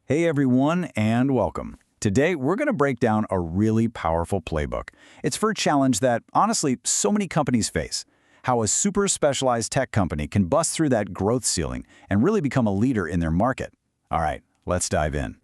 Hey everyone, and welcome. Today, we're going to break down a really powerful playbook. It's for a challenge that, honestly, so many companies face. How a super specialized tech company can bust through that growth ceiling and really become a leader in their market. All right, let's dive in.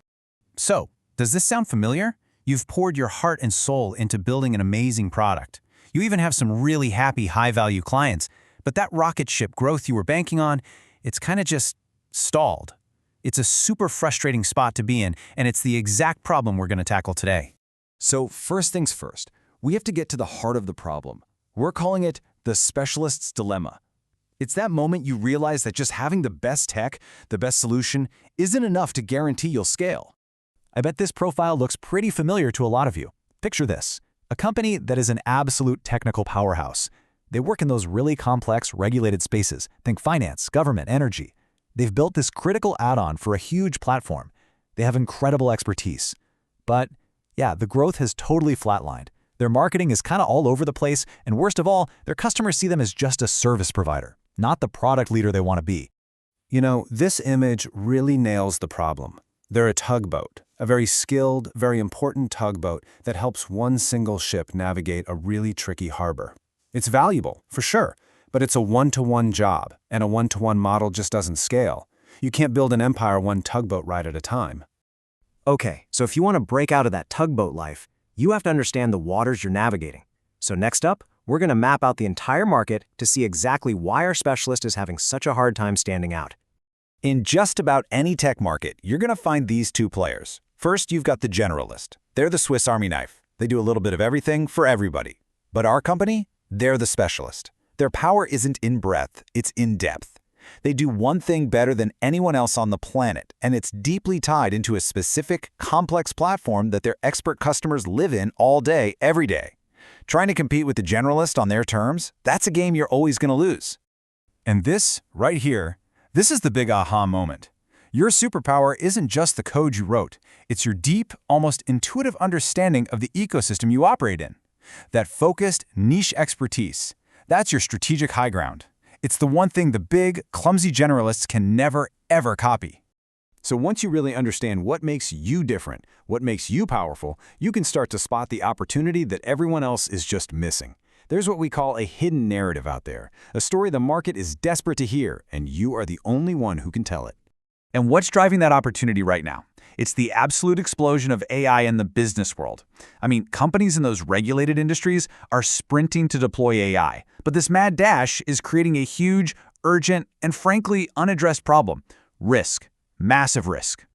So, does this sound familiar? You've poured your heart and soul into building an amazing product. You even have some really happy, high-value clients, but that rocket ship growth you were banking on, it's kind of just stalled. It's a super frustrating spot to be in, and it's the exact problem we're going to tackle today. So first things first, we have to get to the heart of the problem. We're calling it the specialist's dilemma. It's that moment you realize that just having the best tech, the best solution, isn't enough to guarantee you'll scale. I bet this profile looks pretty familiar to a lot of you. Picture this, a company that is an absolute technical powerhouse. They work in those really complex, regulated spaces. Think finance, government, energy. They've built this critical add-on for a huge platform. They have incredible expertise. But yeah, the growth has totally flatlined. Their marketing is kind of all over the place, and worst of all, their customers see them as just a service provider, not the product leader they want to be. You know, this image really nails the problem. They're a tugboat, a very skilled, very important tugboat that helps one single ship navigate a really tricky harbor. It's valuable, for sure, but it's a one-to-one job, and a one-to-one model just doesn't scale. You can't build an empire one tugboat ride at a time. Okay, so if you want to break out of that tugboat life, you have to understand the waters you're navigating. So next up, we're going to map out the entire market to see exactly why our specialist is having such a hard time standing out. In just about any tech market, you're going to find these two players. First, you've got the generalist. They're the Swiss Army knife. They do a little bit of everything for everybody. But our company, they're the specialist. Their power isn't in breadth, it's in depth. They do one thing better than anyone else on the planet, and it's deeply tied into a specific, complex platform that their expert customers live in all day, every day. Trying to compete with the generalist on their terms, that's a game you're always going to lose. And this, right here, this is the big aha moment. Your superpower isn't just the code you wrote. It's your deep, almost intuitive understanding of the ecosystem you operate in. That focused, niche expertise. That's your strategic high ground. It's the one thing the big, clumsy generalists can never, ever copy. So once you really understand what makes you different, what makes you powerful, you can start to spot the opportunity that everyone else is just missing. There's what we call a hidden narrative out there, a story the market is desperate to hear, and you are the only one who can tell it. And what's driving that opportunity right now? It's the absolute explosion of AI in the business world. I mean, companies in those regulated industries are sprinting to deploy AI, but this mad dash is creating a huge, urgent, and frankly unaddressed problem: risk, massive risk.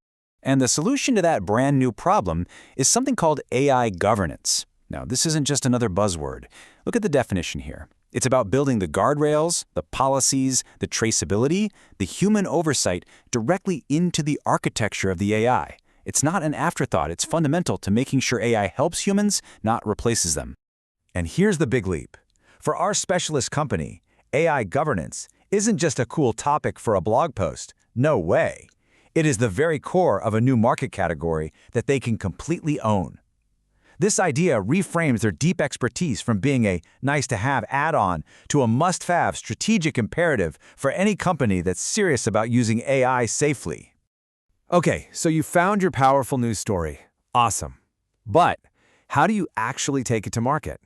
And the solution to that brand new problem is something called AI governance. Now, this isn't just another buzzword. Look at the definition here. It's about building the guardrails, the policies, the traceability, the human oversight directly into the architecture of the AI. It's not an afterthought. It's fundamental to making sure AI helps humans, not replaces them. And here's the big leap. For our specialist company, AI governance isn't just a cool topic for a blog post. No way. It is the very core of a new market category that they can completely own. This idea reframes their deep expertise from being a nice-to-have add-on to a must-have strategic imperative for any company that's serious about using AI safely. Okay, so you found your powerful news story. Awesome. But how do you actually take it to market?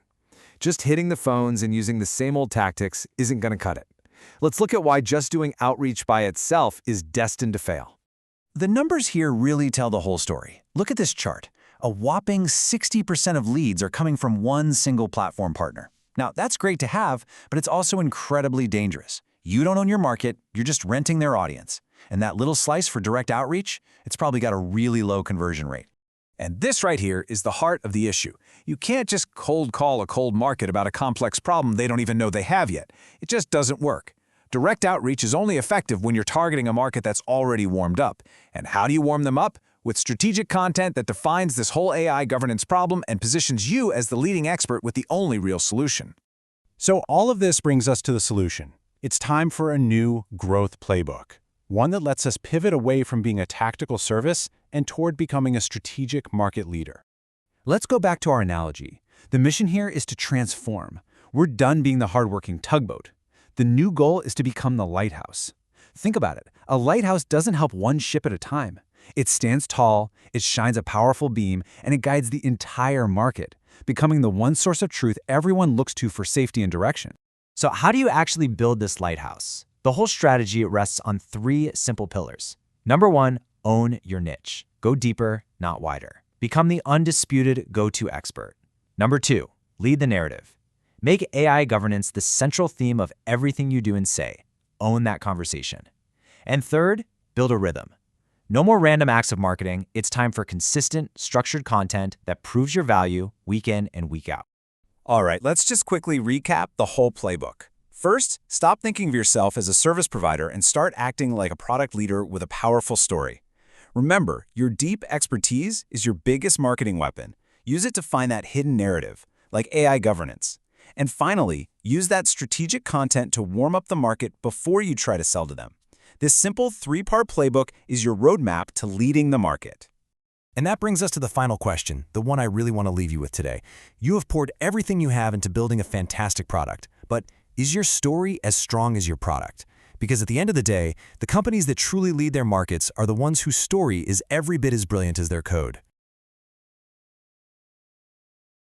Just hitting the phones and using the same old tactics isn't going to cut it. Let's look at why just doing outreach by itself is destined to fail. The numbers here really tell the whole story. Look at this chart. A whopping 60% of leads are coming from one single platform partner. Now, that's great to have, but it's also incredibly dangerous. You don't own your market, you're just renting their audience. And that little slice for direct outreach, it's probably got a really low conversion rate. And this right here is the heart of the issue. You can't just cold call a cold market about a complex problem they don't even know they have yet. It just doesn't work. Direct outreach is only effective when you're targeting a market that's already warmed up. And how do you warm them up? With strategic content that defines this whole AI governance problem and positions you as the leading expert with the only real solution. So all of this brings us to the solution. It's time for a new growth playbook, one that lets us pivot away from being a tactical service and toward becoming a strategic market leader. Let's go back to our analogy. The mission here is to transform. We're done being the hardworking tugboat. The new goal is to become the lighthouse. Think about it. A lighthouse doesn't help one ship at a time. It stands tall, it shines a powerful beam, and it guides the entire market, becoming the one source of truth everyone looks to for safety and direction. So how do you actually build this lighthouse? The whole strategy rests on 3 simple pillars. Number 1, own your niche. Go deeper, not wider. Become the undisputed go-to expert. Number 2, lead the narrative. Make AI governance the central theme of everything you do and say. Own that conversation. And third, build a rhythm. No more random acts of marketing. It's time for consistent, structured content that proves your value week in and week out. All right, let's just quickly recap the whole playbook. First, stop thinking of yourself as a service provider and start acting like a product leader with a powerful story. Remember, your deep expertise is your biggest marketing weapon. Use it to find that hidden narrative, like AI governance. And finally, use that strategic content to warm up the market before you try to sell to them. This simple 3-part playbook is your roadmap to leading the market. And that brings us to the final question, the one I really want to leave you with today. You have poured everything you have into building a fantastic product, but is your story as strong as your product? Because at the end of the day, the companies that truly lead their markets are the ones whose story is every bit as brilliant as their code.